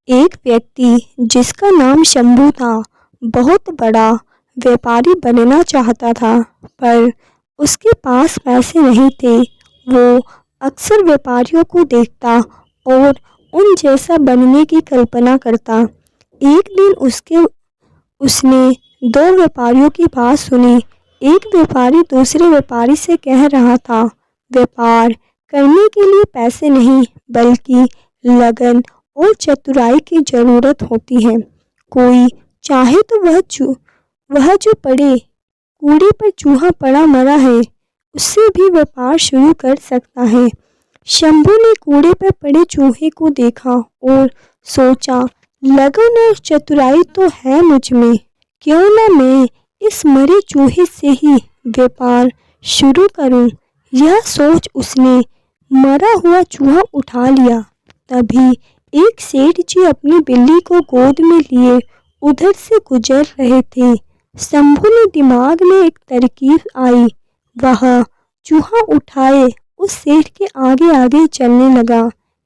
एक व्यक्ति जिसका नाम शंभू था, बहुत बड़ा व्यापारी बनना चाहता था, पर उसके पास पैसे नहीं थे। वो अक्सर व्यापारियों को देखता और उन जैसा बनने की कल्पना करता। एक दिन उसने दो व्यापारियों की बात सुनी। एक व्यापारी दूसरे व्यापारी से कह रहा था, व्यापार करने के लिए पैसे नहीं, बल्कि लगन और चतुराई की जरूरत होती है। कोई चाहे तो वह जो पड़े कूड़े पर चूहा पड़ा मरा है, उससे भी व्यापार शुरू कर सकता है। शंभू ने कूड़े पर पड़े चूहे को देखा और सोचा, लगन और चतुराई तो है मुझ में, क्यों ना मैं इस मरे चूहे से ही व्यापार शुरू करूं। यह सोच उसने मरा हुआ चूहा उठा लिया। तभी एक सेठ जी अपनी बिल्ली को गोद में लिए उधर से गुजर रहे थे। शंभू ने दिमाग में एक तरकीब आई। वह चूहा उठाए उस सेठ के आगे आगे चलने लगा।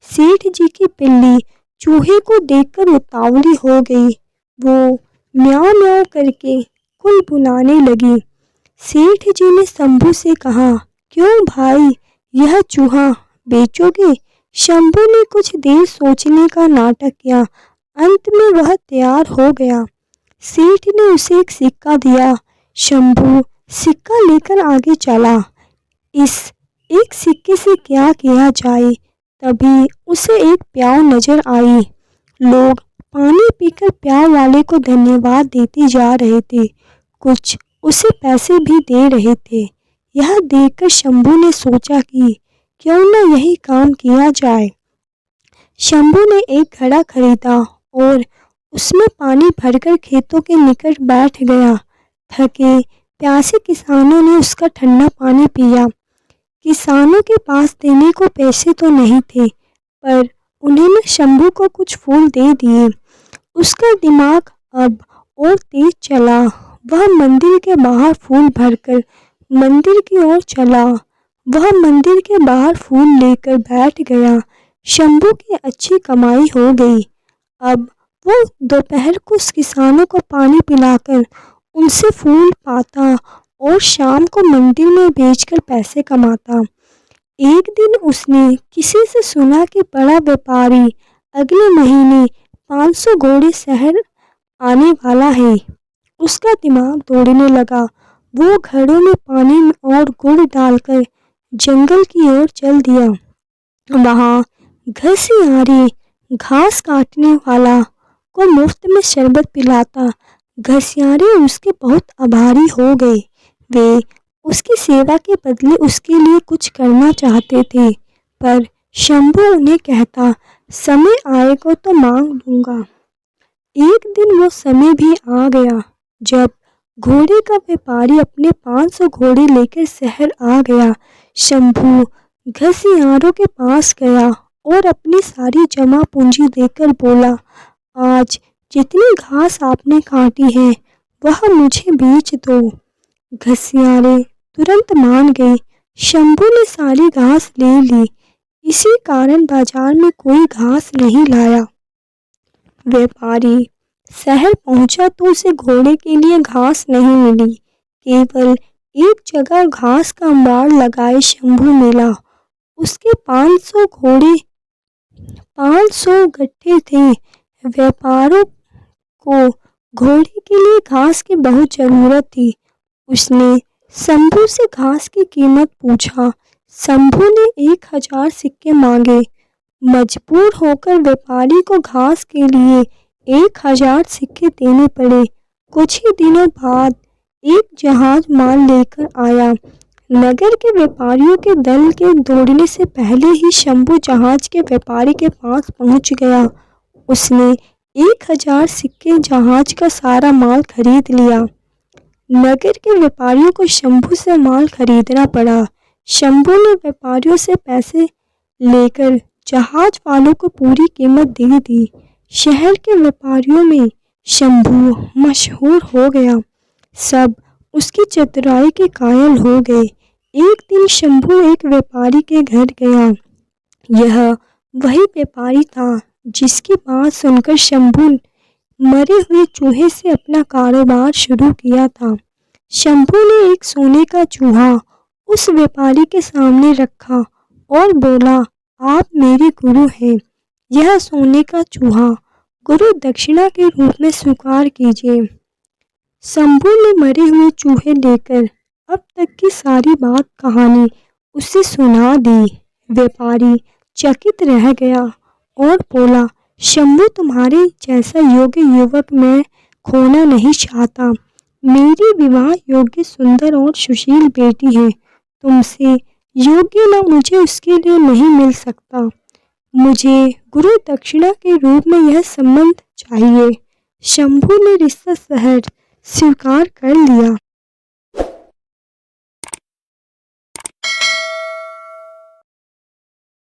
सेठ जी की बिल्ली चूहे को देखकर उतावली हो गई। वो म्याऊं म्याऊं करके कुल बुलाने लगी। सेठ जी ने शंभू से कहा, क्यों भाई, यह चूहा बेचोगे? शंभू ने कुछ देर सोचने का नाटक किया। अंत में वह तैयार हो गया। सेठ ने उसे एक सिक्का दिया। शंभू सिक्का लेकर आगे चला। इस एक सिक्के से क्या किया जाए? तभी उसे एक प्याऊ नजर आई। लोग पानी पीकर प्याऊ वाले को धन्यवाद देते जा रहे थे, कुछ उसे पैसे भी दे रहे थे। यह देखकर शंभू ने सोचा कि क्यों न यही काम किया जाए। शंभू ने एक घड़ा खरीदा और उसमें पानी भरकर खेतों के निकट बैठ गया। थके प्यासे किसानों ने उसका ठंडा पानी पिया। किसानों के पास देने को पैसे तो नहीं थे, पर उन्होंने शंभू को कुछ फूल दे दिए। उसका दिमाग अब और तेज चला। वह मंदिर के बाहर फूल भरकर मंदिर की ओर चला। वह मंदिर के बाहर फूल लेकर बैठ गया। शंभू की अच्छी कमाई हो गई। अब वो दोपहर को किसानों को पानी पिलाकर उनसे फूल पाता और शाम को मंदिर में बेचकर पैसे कमाता। एक दिन उसने किसी से सुना कि बड़ा व्यापारी अगले महीने 500 घोड़े शहर आने वाला है। उसका दिमाग दौड़ने लगा। वो घड़ों में पानी और गुड़ डालकर जंगल की ओर चल दिया। वहाँ घसियारी घास काटने वाला को मुफ्त में शरबत पिलाता। घसियारे उसके बहुत आभारी हो गए। वे उसकी सेवा के बदले उसके लिए कुछ करना चाहते थे, पर शंभू उन्हें कहता, समय आएगा तो मांग लूंगा। एक दिन वो समय भी आ गया जब घोड़े का व्यापारी अपने 500 घोड़े लेकर शहर आ गया। शंभू घसियारों के पास गया और अपनी सारी जमा पूंजी देकर बोला, आज जितनी घास आपने काटी है वह मुझे बेच दो। घसियारे तुरंत मान गए। शंभू ने सारी घास ले ली। इसी कारण बाजार में कोई घास नहीं लाया। व्यापारी शहर पहुंचा तो उसे घोड़े के लिए घास नहीं मिली। केवल एक जगह घास का अंबार लगाए शंभू मिला। उसके 500 घोड़े 500 गट्ठे थे। व्यापारों को घोड़े के लिए घास की बहुत जरूरत थी। उसने शंभू से घास की कीमत पूछा। शंभू ने 1000 सिक्के मांगे। मजबूर होकर व्यापारी को घास के लिए 1000 सिक्के देने पड़े। कुछ ही दिनों बाद एक जहाज माल लेकर आया। नगर के व्यापारियों के दल के दौड़ने से पहले ही शंभू जहाज के व्यापारी के पास पहुंच गया। उसने 1000 सिक्के जहाज का सारा माल खरीद लिया। नगर के व्यापारियों को शंभू से माल खरीदना पड़ा। शंभू ने व्यापारियों से पैसे लेकर जहाज वालों को पूरी कीमत दे दी। शहर के व्यापारियों में शंभू मशहूर हो गया। सब उसकी चतुराई के कायल हो गए। एक दिन शंभू एक व्यापारी के घर गया। यह वही व्यापारी था जिसकी बात सुनकर शंभू मरे हुए चूहे से अपना कारोबार शुरू किया था। शंभू ने एक सोने का चूहा उस व्यापारी के सामने रखा और बोला, आप मेरे गुरु हैं। यह सोने का चूहा गुरु दक्षिणा के रूप में स्वीकार कीजिए। शंभू ने मरे हुए चूहे लेकर अब तक की सारी बात कहानी उसे सुना दी। व्यापारी चकित रह गया और बोला, शंभू, तुम्हारे जैसा योग्य युवक मैं खोना नहीं चाहता। मेरी विवाह योग्य, सुंदर और सुशील बेटी है। तुमसे योग्य न मुझे उसके लिए नहीं मिल सकता। मुझे गुरु दक्षिणा के रूप में यह संबंध चाहिए। शंभू ने रिश्ता सहज स्वीकार कर लिया।